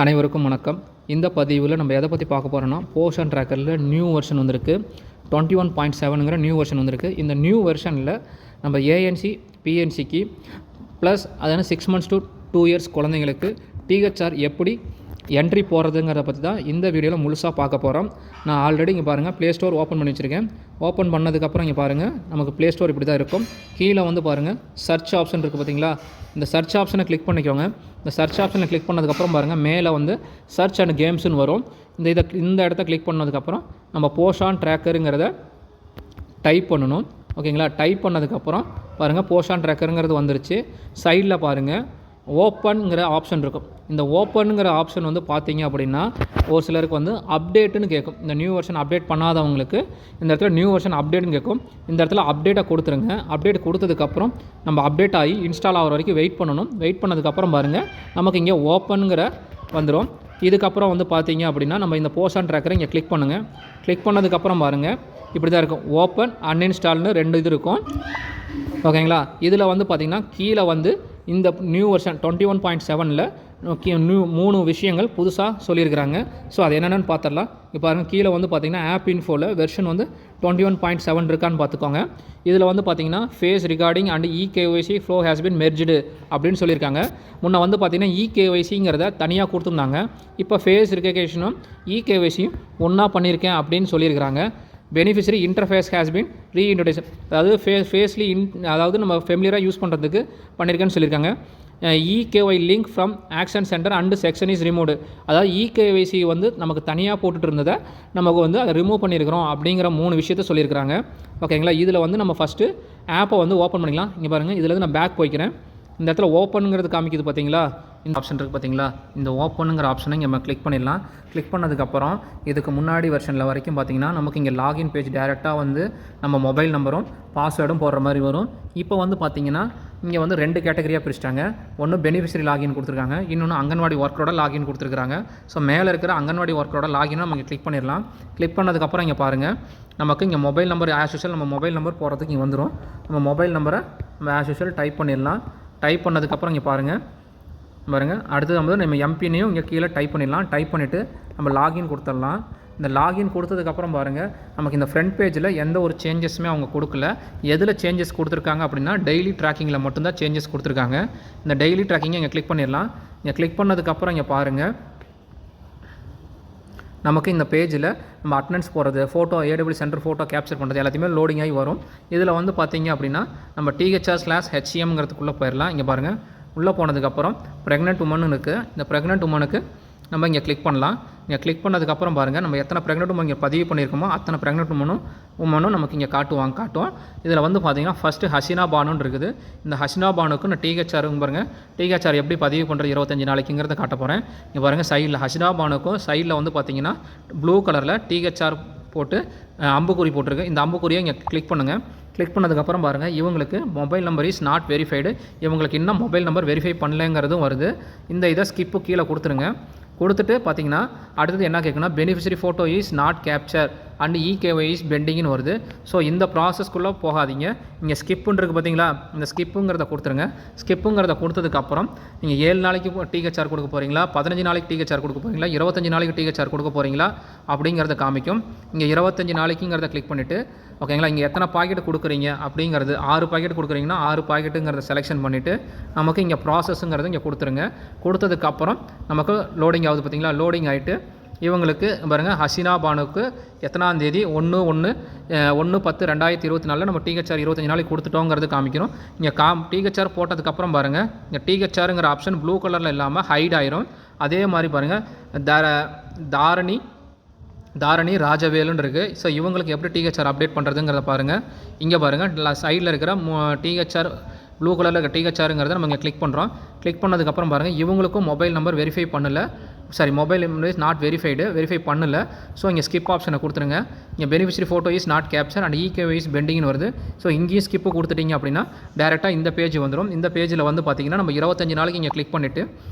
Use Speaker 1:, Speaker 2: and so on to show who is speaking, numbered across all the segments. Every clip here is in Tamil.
Speaker 1: அனைவருக்கும் வணக்கம். இந்த பதிவில் நம்ம எதை பற்றி பார்க்க போகிறோன்னா, போஷன் ட்ராக்கரில் நியூ வெர்ஷன் வந்திருக்கு. 21.7ங்கிற நியூ வெர்ஷன் வந்திருக்கு. இந்த நியூ வெர்ஷனில் நம்ம ஏஎன்சி பிஎன்சிக்கு ப்ளஸ் அதான 6 months to 2 years குழந்தைங்களுக்கு டிஹெச்ஆர் எப்படி என்ட்ரி போகிறதுங்கிறத பற்றி தான் இந்த வீடியோவில் முழுசாக பார்க்க போகிறோம். நான் ஆல்ரெடி இங்கே பாருங்கள் ப்ளே ஸ்டோர் ஓப்பன் பண்ணி வச்சுருக்கேன். ஓப்பன் பண்ணதுக்கப்புறம் இங்கே பாருங்கள் நமக்கு ப்ளே ஸ்டோர் இப்படி தான் இருக்கும். கீழே வந்து பாருங்கள் சர்ச் ஆப்ஷன் இருக்குது பார்த்தீங்களா. இந்த சர்ச் ஆப்ஷனை கிளிக் பண்ணிக்கோங்க. இந்த சர்ச் ஆப்ஷனை கிளிக் பண்ணதுக்கப்புறம் பாருங்கள் மேலே வந்து சர்ச் அண்ட் கேம்ஸ்னு வரும். இந்த இடத்த கிளிக் பண்ணதுக்கப்புறம் நம்ம போஷான் ட்ராக்கருங்கிறத டைப் பண்ணணும். ஓகேங்களா. டைப் பண்ணதுக்கப்புறம் பாருங்கள் போஷான் ட்ராக்கருங்கிறது வந்துருச்சு. சைடில் பாருங்கள் ஓப்பனுங்கிற ஆப்ஷன் இருக்கும். இந்த ஓப்பனுங்கிற ஆப்ஷன் வந்து பார்த்தீங்க அப்படின்னா ஒரு சிலருக்கு வந்து அப்டேட்டுன்னு கேட்கும். இந்த நியூ வெர்ஷன் அப்டேட் பண்ணாதவங்களுக்கு இந்த இடத்துல நியூ வெர்ஷன் அப்டேட்னு கேட்கும். இந்த இடத்துல அப்டேட்டை கொடுத்துருங்க. அப்டேட் கொடுத்ததுக்கப்புறம் நம்ம அப்டேட் ஆகி இன்ஸ்டால் ஆகிற வரைக்கும் வெயிட் பண்ணணும். வெயிட் பண்ணதுக்கப்புறம் பாருங்கள் நமக்கு இங்கே ஓப்பனுங்கிற வந்துடும். இதுக்கப்புறம் வந்து பார்த்தீங்க அப்படின்னா நம்ம இந்த போஷான் ட்ராக்கரை இங்கே கிளிக் பண்ணுங்கள். கிளிக் பண்ணதுக்கப்புறம் பாருங்கள் இப்படி தான் இருக்கும். ஓப்பன் அன்இன்ஸ்டால்னு 2 இது இருக்கும். ஓகேங்களா. இதில் வந்து பார்த்திங்கன்னா கீழே வந்து இந்த நியூ வெர்ஷன் 21.7ல் 3 விஷயங்கள் புதுசாக சொல்லியிருக்கிறாங்க. ஸோ அது என்னென்னு பார்த்துடலாம். இப்போ பாருங்கள் கீழே வந்து பார்த்திங்கன்னா ஆப் இன்ஃபோவில் வெர்ஷன் வந்து 21.7 இருக்கான்னு பார்த்துக்கோங்க. இதில் வந்து பார்த்திங்கன்னா face recording and eKYC flow has been merged அப்படின்னு சொல்லியிருக்காங்க. முன்னே வந்து பார்த்திங்கன்னா இகேஒய்சிங்கிறத தனியாக கொடுத்துருந்தாங்க. இப்போ ஃபேஸ் ரிகக்னிஷனும் இகேஒய்சியும் ஒன்றா பண்ணியிருக்கேன் அப்படின்னு சொல்லியிருக்கிறாங்க. Beneficiary interface has been reintroduction, அதாவது ஃபேஸ்லி அதாவது நம்ம ஃபெமிலியராக யூஸ் பண்ணுறதுக்கு பண்ணியிருக்கேன்னு சொல்லியிருக்காங்க. EKY link from action centre and section is removed, அதாவது இகேஒய்சி வந்து நமக்கு தனியாக போட்டுட்டு இருந்ததை நமக்கு வந்து அதை ரிமூவ் பண்ணியிருக்கிறோம் அப்படிங்கிற 3 விஷயத்த சொல்லியிருக்கிறாங்க. ஓகேங்களா. இதில் வந்து நம்ம ஃபஸ்ட்டு ஆப்பை வந்து ஓப்பன் பண்ணிக்கலாம். இங்கே பாருங்கள் இதில் வந்து நான் பேக் போய்க்கிறேன். இந்த இடத்துல ஓப்பனுங்கிறது காமிக்குது பார்த்தீங்களா. இந்த ஆப்ஷன் இருக்குது பார்த்தீங்களா. இந்த ஓப்பனுங்கிற ஆப்ஷனை இங்கே நம்ம கிளிக் பண்ணிடலாம். கிளிக் பண்ணதுக்கப்புறம் இதுக்கு முன்னாடி வெர்ஷனில் வரைக்கும் பார்த்திங்கன்னா நமக்கு இங்கே லாகின் பேஜ் டேரெக்டாக வந்து நம்ம மொபைல் நம்பரும் பாஸ்வேர்டும் போடுற மாதிரி வரும். இப்போ வந்து பார்த்திங்கன்னா இங்கே வந்து 2 கேட்டகரியாக பிரிச்சிட்டாங்க. ஒன்று பெனிஃபிஷரி லாகின் கொடுத்துருக்காங்க, இன்னொன்று அங்கன்வாடி ஒர்க்கரோட லாகின் கொடுத்துருக்காங்க. ஸோ மேலே இருக்கிற அங்கன்வாடி ஒர்க்கரோட லாகினை நம்ம இங்கே கிளிக் பண்ணிடலாம். கிளிக் பண்ணதுக்கப்புறம் இங்கே பாருங்கள் நமக்கு இங்கே மொபைல் நம்பர் ஆஸ் யூஷுவல் நம்ம மொபைல் நம்பர் போகிறதுக்கு இங்கே வந்துடும். நம்ம மொபைல் நம்பரை நம்ம ஆஸ் யூஷுவல் டைப் பண்ணிடலாம். டைப் பண்ணதுக்கப்புறம் இங்கே பாருங்கள் அடுத்தது நம்ம எம்பினையும் இங்கே கீழே டைப் பண்ணிடலாம். டைப் பண்ணிவிட்டு நம்ம லாகின் கொடுத்துடலாம். இந்த லாகின் கொடுத்ததுக்கப்புறம் பாருங்கள் நமக்கு இந்த ஃப்ரண்ட் பேஜில் எந்த ஒரு சேஞ்சஸுமே அவங்க கொடுக்கல. எதில் சேஞ்சஸ் கொடுத்துருக்காங்க அப்படின்னா டெய்லி ட்ராக்கிங்கில் மட்டும்தான் சேஞ்சஸ் கொடுத்துருக்காங்க. இந்த டெய்லி ட்ராக்கிங்கை இங்கே கிளிக் பண்ணிடலாம். இங்கே கிளிக் பண்ணதுக்கப்புறம் இங்கே பாருங்கள் நமக்கு இந்த பேஜில் நம்ம அட்டனன்ஸ் போகிறது, photo AW centre photo capture பண்ணுறது எல்லாத்தையுமே லோடிங் ஆகி வரும். இதில் வந்து பார்த்திங்க அப்படின்னா நம்ம THR/HCMங்கிறதுக்குள்ளே போயிடலாம். இங்கே பாருங்கள் உள்ளே போனதுக்கப்புறம் ப்ரெக்னென்ட் உமன் இருக்குது. இந்த ப்ரெக்னென்ட் உமனுக்கு நம்ம இங்கே கிளிக் பண்ணலாம். இங்கே கிளிக் பண்ணதுக்கப்புறம் பாருங்கள் நம்ம எத்தனை ப்ரெக்னென்ட் உமன் இங்கே பதிவு பண்ணியிருக்கோமோ அத்தனை ப்ரெக்னென்ட் உமனும் நமக்கு இங்கே காட்டுவோம். இதில் வந்து பார்த்திங்கன்னா ஃபஸ்ட்டு ஹசினா பானுன்னு இருக்குது. இந்த ஹசினா பானுக்கு நான் டிஹெச்ஆருங்க பாருங்கள் டிஹெச்ஆர் எப்படி பதிவு பண்ணுறது 25 நாளைக்குங்கிறத காட்ட போகிறேன். இங்கே பாருங்கள் சைடில் ஹசினா பானுக்கும் சைடில் வந்து பார்த்திங்கன்னா ப்ளூ கலரில் டிஹெச்ஆர் போட்டு அம்புக்குறி போட்டிருக்கு. இந்த அம்புக்குறியை இங்கே கிளிக் பண்ணுங்கள். கிளிக் பண்ணதுக்கப்புறம் பாருங்கள் இவங்களுக்கு mobile number is not verified, இவங்களுக்கு இன்னும் மொபைல் நம்பர் வெரிஃபை பண்ணலைங்கிறதும் வருது. இந்த இதை ஸ்கிப்பு கீழே கொடுத்துருங்க. கொடுத்துட்டு பார்த்தீங்கன்னா அடுத்தது என்ன கேட்குன்னா beneficiary photo is not capture and EKY is பெண்டிங்னு வருது. ஸோ இந்த ப்ராசஸ்க்குள்ளே போகாதீங்க. இங்கே ஸ்கிப்புன்னு இருக்குது பார்த்தீங்களா. இந்த ஸ்கிப்புங்கிறத கொடுத்துருங்க. ஸ்கிப்புங்கிறத கொடுத்ததுக்கப்புறம் நீங்கள் 7 நாளைக்கு டிஹெச்ஆர் கொடுக்க போகிறீங்களா, 15 நாளைக்கு டிஹெச்ஆர் கொடுக்க போகிறீங்களா, 25 நாளைக்கு டிஹெச்ஆர் கொடுக்க போகிறீங்களா அப்படிங்கிறத காமிக்கும். இங்கே 25 நாளைக்குங்கிறத கிளிக் பண்ணிவிட்டு ஓகேங்களா இங்கே எத்தனை பாக்கெட் கொடுக்குறீங்க அப்படிங்கிறது 6 பாக்கெட் கொடுக்குறீங்கன்னா 6 பாக்கெட்டுங்கிறத செலெக்ஷன் பண்ணிவிட்டு நமக்கு இங்கே ப்ராசஸ்ங்கிறது இங்கே கொடுத்துருங்க. கொடுத்ததுக்கப்புறம் நமக்கு லோடிங் ஆகுது பார்த்தீங்களா. லோடிங் ஆகிட்டு இவங்களுக்கு பாருங்கள் ஹசினா பானுக்கு எத்தனாம் தேதி 1/10/2024 நம்ம டிஹெச்ஆர் 25 நாளைக்கு கொடுத்துட்டோங்கிறது காமிக்கணும். இங்கே டிஹெச்ஆர் போட்டதுக்கப்புறம் பாருங்கள் இங்கே டிஹெச்ஆருங்கிற ஆப்ஷன் ப்ளூ கலரில் இல்லாமல் ஹைட் ஆயிரும். அதே மாதிரி பாருங்கள் தாரணி ராஜவேலுன்னு இருக்குது. ஸோ இவங்களுக்கு எப்படி டிஹெச்ஆர் அப்டேட் பண்ணுறதுங்கிறத பாருங்கள். இங்கே பாருங்கள் சைடில் இருக்கிற டிஹெச்ஆர் ப்ளூ கலரில் இருக்க டிஹெச்ஆருங்கிறத நம்ம இங்கே கிளிக் பண்ணுறோம். கிளிக் பண்ணதுக்கப்புறம் பாருங்கள் இவங்களுக்கும் மொபைல் நம்பர் வெரிஃபை பண்ணலை, mobile number is not verify பண்ணலை. ஸோ இங்கே ஸ்கிப் ஆப்ஷனை கொடுத்துருங்க. இங்கே beneficiary photo is not capture and EKY is பெண்டிங்னு வருது. ஸோ இங்கேயும் ஸ்கிப்பு கொடுத்துட்டிங்க அப்படின்னா டேரெக்டாக இந்த பேஜ் வந்துடும். இந்த பேஜில் வந்து பார்த்திங்கன்னா நம்ம 25 நாளைக்கு இங்கே கிளிக் பண்ணிவிட்டு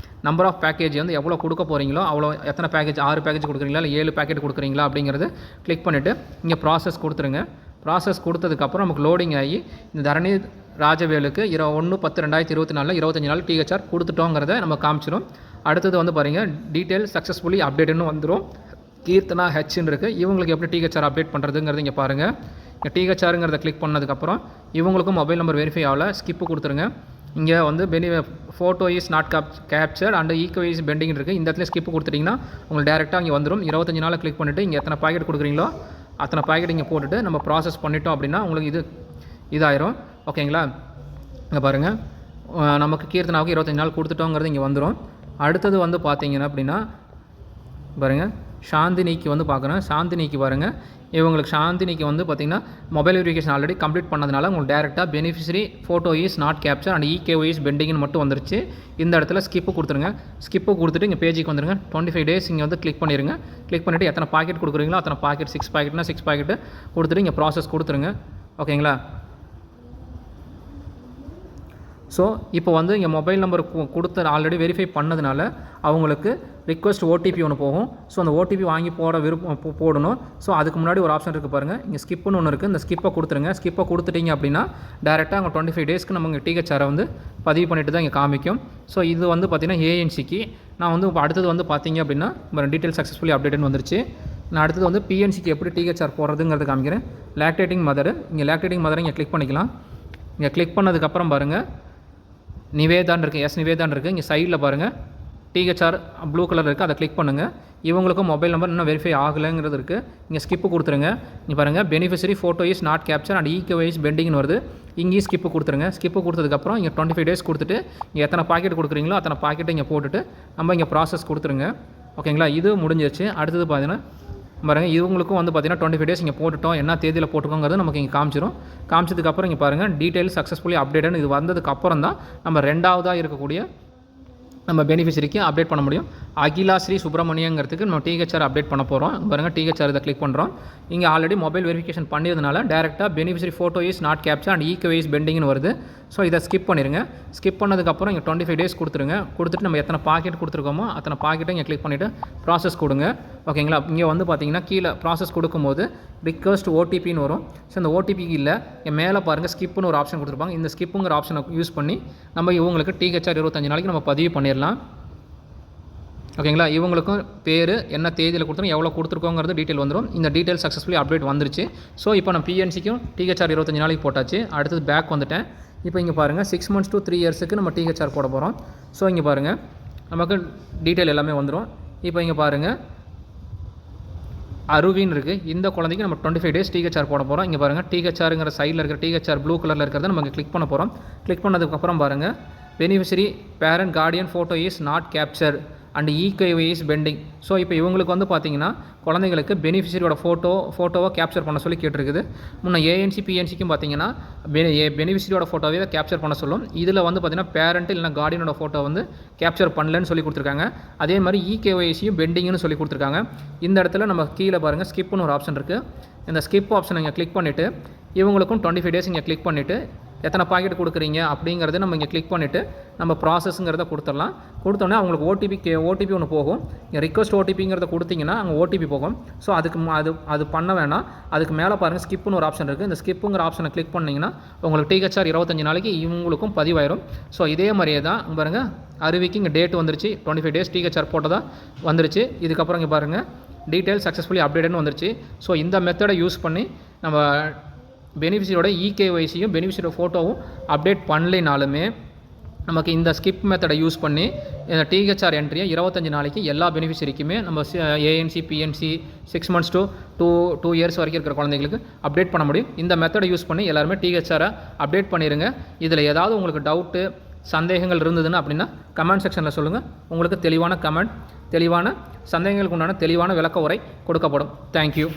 Speaker 1: நம்பர் ஆஃப் பேக்கேஜ் வந்து எவ்வளோ கொடுக்க போகிறீங்களோ அவ்வளோ எத்தனை பேக்கேஜ் 6 பேக்கேஜ் கொடுக்குறீங்களா இல்லை 7 பேக்கெட் கொடுக்குறீங்களா அப்படிங்கிறது கிளிக் பண்ணிவிட்டு இங்கே ப்ராசஸ் கொடுத்துருங்க. ப்ராசஸ் கொடுத்ததுக்கப்புறம் நமக்கு லோடிங் ஆகி இந்த தரணி ராஜவேலுக்கு 1/10/2024 25 நாள் டிஹெச்ஆர் கொடுத்துட்டோங்கிறத நம்ம காமிச்சிடும். அடுத்தது வந்து பாருங்கள் டீட்டெயில் சக்ஸஸ்ஃபுல்லி அப்டேட்னு வந்துடும். கீர்த்தனா ஹெச்ன்னு இருக்குது. இவங்களுக்கு எப்படி டிஹெச்ஆர் அப்டேட் பண்ணுறதுங்கிறது இங்கே பாருங்கள். இங்கே டிஹெச்ஆருங்கிறத கிளிக் பண்ணதுக்கப்புறம் இவங்களுக்கும் மொபைல் நம்பர் வெரிஃபை ஆகலை, ஸ்கிப்பு கொடுத்துருங்க. இங்கே வந்து photo is not captured and echo is pending இருக்குது. இந்த இடத்துல ஸ்கிப்பு கொடுத்துட்டிங்கன்னா உங்களுக்கு டேரெக்டாக இங்கே வந்துடும். 25 நாளில் கிளிக் பண்ணிவிட்டு இங்கே எத்தனை பாக்கெட் கொடுக்குறீங்களோ அத்தனை பாக்கெட் இங்கே போட்டுட்டு நம்ம ப்ராசஸ் பண்ணிட்டோம் அப்படின்னா உங்களுக்கு இதாயிரும். ஓகேங்களா? இங்கே பாருங்கள், நமக்கு கீர்த்தனாவுக்கு 25 நாள் கொடுத்துட்டோங்கிறது இங்கே வந்துடும். அடுத்தது வந்து பார்த்தீங்கன்னா அப்படின்னா பாருங்கள், சாந்தினிக்கு வந்து பார்க்குறேன். சாந்தினிக்கு பாருங்கள், இவங்களுக்கு சாந்தினிக்கு வந்து பார்த்திங்கன்னா மொபைல் வெரிஃபிகேஷன் ஆல்ரெடி கம்ப்ளீட் பண்ணதுனால உங்களுக்கு டேரெக்டாக beneficiary photo is not capture and EKY is பெண்டிங்னு மட்டும் வந்துருச்சு. இந்த இடத்துல ஸ்கிப்பு கொடுத்துருங்க. ஸ்கிப்பு கொடுத்துட்டு இங்கே பேஜுக்கு வந்துருங்க. 25 டேஸ் இங்கே வந்து கிளிக் பண்ணிடுங்க. கிளிக் பண்ணிவிட்டு எத்தனை பாக்கெட் கொடுக்குறீங்களோ அத்தனை பாக்கெட் 6 பாக்கெட்னா 6 பாக்கெட்டு கொடுத்துட்டு இங்கே ப்ராசஸ் கொடுத்துருங்க. ஓகேங்களா? ஸோ இப்போ வந்து இங்கே மொபைல் நம்பர் கொடுத்து ஆல்ரெடி வெரிஃபை பண்ணதுனால அவங்களுக்கு ரிக்வெஸ்ட் ஓடிபி ஒன்று போகும். ஸோ அந்த ஓடிபி வாங்கி போடணும். ஸோ அதுக்கு முன்னாடி ஒரு ஆப்ஷன் இருக்குது பாருங்கள், இங்கே ஸ்கிப்புன்னு ஒன்று இருக்குது. இந்த ஸ்கிப்பை கொடுத்துருங்க. ஸ்கிப்பை கொடுத்துட்டிங்க அப்படின்னா டேரெக்டாக அங்கே 25 டேஸ்க்கு நம்ம இங்கே டிஹெச்ஆரை வந்து பதிவு பண்ணிட்டு தான் இங்கே காமிக்கும். ஸோ இது வந்து பார்த்திங்கன்னா ஏஎன்சிக்கு. நான் வந்து அடுத்தது வந்து பார்த்திங்க அப்படின்னா டீட்டெயில் சக்ஸஸ்ஃபுல்லி அப்டேட்னு வந்துருச்சு. நான் அடுத்தது வந்து பிஎன்சிக்கு எப்படி டிஹெச்ஆர் போடுறதுங்கிறது காமிக்கிறேன். லாக்டேட்டிங் மதர், இங்கே லாக்டேட்டிங் மதரை இங்கே கிளிக் பண்ணிக்கலாம். இங்கே கிளிக் பண்ணதுக்கப்புறம் பாருங்கள் நிவேதான் இருக்குது, நிவேதான் இருக்குது. இங்கே சைடில் பாருங்கள் டிஹெச்ஆர் ப்ளூ கலர் இருக்குது, அதை கிளிக் பண்ணுங்கள். இவங்களுக்கும் மொபைல் நம்பர் இன்னும் வெரிஃபை ஆகலைங்கிறது இருக்குது. இங்கே ஸ்கிப்பு கொடுத்துருங்க. இங்கே பாருங்கள் beneficiary photo is not capture and ego is பெண்டிங்னு வருது. இங்கேயும் ஸ்கிப்பு கொடுத்துருங்க. ஸ்கிப்பு கொடுத்ததுக்கப்புறம் இங்கே 25 டேஸ் கொடுத்துட்டு இங்கே எத்தனை பாக்கெட் கொடுக்குறீங்களோ அத்தனை பாக்கெட்டை இங்கே போட்டுட்டு நம்ம இங்கே ப்ராசஸ் கொடுத்துருங்க. ஓகேங்களா? இது முடிஞ்சிருச்சு. அடுத்தது பார்த்தீங்கன்னா பாருங்கள் இவங்களுக்கும் வந்து பார்த்திங்கன்னா 25 டேஸ் இங்கே போட்டுட்டோம், என்ன தேதியில் போட்டுக்கோங்கிறது நமக்கு இங்கே காமிச்சிடும். காமிச்சதுக்கப்புறம் இங்கே பாருங்கள் டீட்டெயில் சக்ஸஸ்ஃபுல்லி அப்டேட்னு இது வந்ததுக்கப்புறம் தான் நம்ம ரெண்டாவதாக இருக்கக்கூடிய நம்ம பெனிஃபிஷரிக்கு அப்டேட் பண்ண முடியும். அகிலா ஸ்ரீ சுப்ரமணியங்கிறதுக்கு நம்ம டிஹெச்ஆர் அப்டேட் பண்ண போகிறோம். பாருங்கள் டிஹெச்ஆர் இதை கிளிக் பண்ணுறோம். இங்கே ஆல்ரெடி மொபைல் வெரிஃபிகேஷன் பண்ணியதுனால டேரெக்டாக beneficiary photo is not capture and ego is பெண்டிங்னு வருது. ஸோ இதை ஸ்கிப் பண்ணிடுங்க. ஸ்கிப் பண்ணதுக்கப்புறம் இங்கே 25 டேஸ் கொடுத்துருங்க. கொடுத்துட்டு நம்ம எத்தனை பாக்கெட் கொடுத்துருக்கோமோ அத்தனை பாக்கெட்டை இங்கே கிளிக் பண்ணிவிட்டு ப்ராசஸ் கொடுங்க. ஓகேங்களா? இங்கே வந்து பார்த்திங்கன்னா கீழே ப்ராசஸ் கொடுக்கும்போது ரிக்வெஸ்ட் ஓடிபின்னு வரும். ஸோ இந்த ஓடிபிக்கு இல்லை, இங்கே மேலே பாருங்கள் ஸ்கிப்புன்னு ஒரு ஆப்ஷன் கொடுத்துருப்பாங்க. இந்த ஸ்கிப்புங்கிற ஆப்ஷனை யூஸ் பண்ணி நம்ம இவங்களுக்கு டிஹெச்ஆர் 25 நாளைக்கு நம்ம பதிவு பண்ணிடலாம். ஓகேங்களா? இவங்களுக்கும் பேர் என்ன தேதியில் கொடுத்துரும் எவ்வளோ கொடுத்துருக்கோங்கிறது டீட்டெயில் வந்துடும். இந்த டீட்டெயில் சக்ஸஸ்ஃபுல்லி அப்டேட் வந்துருச்சு. ஸோ இப்போ நம்ம பிஎன்சிக்கும் டிஹெச்ஆர் 25 நாளைக்கு போட்டாச்சு. அடுத்தது பேக் வந்துட்டேன். இப்போ இங்கே பாருங்கள் 6 months to 3 yearsக்கு நம்ம டிஹெச்ஆர் போட போகிறோம். ஸோ இங்கே பாருங்கள் நமக்கு டீட்டெயில் எல்லாமே வந்துடும். இப்போ இங்கே பாருங்கள் அருவின்னு இருக்குது. இந்த குழந்தைக்கு நம்ம 25 டேஸ் டிஹெச்ஆர் போட போகிறோம். இங்கே பாருங்கள் டிஹெச்ஆருங்கிற சைடில் இருக்கிற டிஹெச்ஆர் ப்ளூ கலரில் இருக்கிறத நம்ம இங்கே கிளிக் பண்ண போகிறோம். கிளிக் பண்ணதுக்கப்புறம் பாருங்கள் beneficiary parent guardian photo is not capture and ego is pending. So இப்போ இவங்களுக்கு வந்து பார்த்திங்கன்னா குழந்தைங்களுக்கு பெனிஃபிஷரியோட ஃபோட்டோவை கேப்சர் பண்ண சொல்லி கேட்டிருக்குது. முன்ன ஏஎன்சி பிஎன்சிக்கும் பார்த்திங்கன்னா பெனிஃபிஷரியோட ஃபோட்டோவே தான் கேப்சர் பண்ண சொல்லும். இதில் வந்து பார்த்திங்கன்னா பேரண்ட் இல்லைனா கார்டியனோட ஃபோட்டோ வந்து கேப்சர் பண்ணலன்னு சொல்லி கொடுத்துருக்காங்க. அதே மாதிரி ஈகேஒய்சியும் பெண்டிங்னு சொல்லி கொடுத்துருக்காங்க. இந்த இடத்துல நம்ம கீழே பாருங்கள் ஸ்கிப்னு ஒரு ஆப்ஷன் இருக்குது. இந்த ஸ்கிப் ஆப்ஷனை இங்கே கிளிக் பண்ணிவிட்டு இவங்களுக்கும் 25 டேஸ் இங்கே கிளிக் பண்ணிவிட்டு எத்தனை பாக்கெட் கொடுக்குறீங்க அப்படிங்கிறத நம்ம இங்கே கிளிக் பண்ணிவிட்டு நம்ம ப்ராசஸ்ங்கிறத கொடுத்துடலாம். கொடுத்தோன்னே அவங்களுக்கு ஓடிபி ஒன்று போகும். ரிக்வெஸ்ட் ஓடிபிங்கிறத கொடுத்தீங்கன்னா அங்கே ஓடிபி போகும். ஸோ அது பண்ண வேணாம். அதுக்கு மேலே பாருங்கள் ஸ்கிப்னு ஒரு ஆப்ஷன் இருக்குது. இந்த ஸ்கிப்புங்கிற ஆப்ஷனை கிளிக் பண்ணிங்கன்னா உங்களுக்கு டிஹெச்ஆர் 25 நாளைக்கு இவங்களுக்கும் பதிவாயிரும். ஸோ இதே மாதிரியே தான் பாருங்கள் அருவிக்கு இங்கே டேட் வந்துருச்சு. 25 டேஸ் டிஹெச்ஆர் போட்டதாக வந்துருச்சு. இதுக்கப்புறம் இங்கே பாருங்கள் டீட்டெயில் சக்ஸஸ்ஃபுல்லி அப்டேட்னு வந்துருச்சு. ஸோ இந்த மெத்தடை யூஸ் பண்ணி நம்ம பெனிஃபிஷரியோட இகேஒய்சியும் பெனிஃபிஷரியோட ஃபோட்டோவும் அப்டேட் பண்ணலைனாலுமே நமக்கு இந்த ஸ்கிப் மெத்தடை யூஸ் பண்ணி இந்த டிஹெச்ஆர் என்ட்ரியை 25 நாளைக்கு எல்லா பெனிஃபிஷரிக்குமே நம்ம ANC BNC 6 months to 2 years வரைக்கும் இருக்கிற குழந்தைங்களுக்கு அப்டேட் பண்ண முடியும். இந்த மெத்தடை யூஸ் பண்ணி எல்லாருமே டிஹெச்ஆரை அப்டேட் பண்ணிடுங்க. இதில் ஏதாவது உங்களுக்கு டவுட்டு சந்தேகங்கள் இருந்ததுன்னா அப்படின்னா கமெண்ட் செக்ஷனில் சொல்லுங்கள். உங்களுக்கு தெளிவான கமெண்ட், தெளிவான சந்தேகங்களுக்கு உண்டான தெளிவான விளக்க உரை கொடுக்கப்படும். தேங்க்யூ.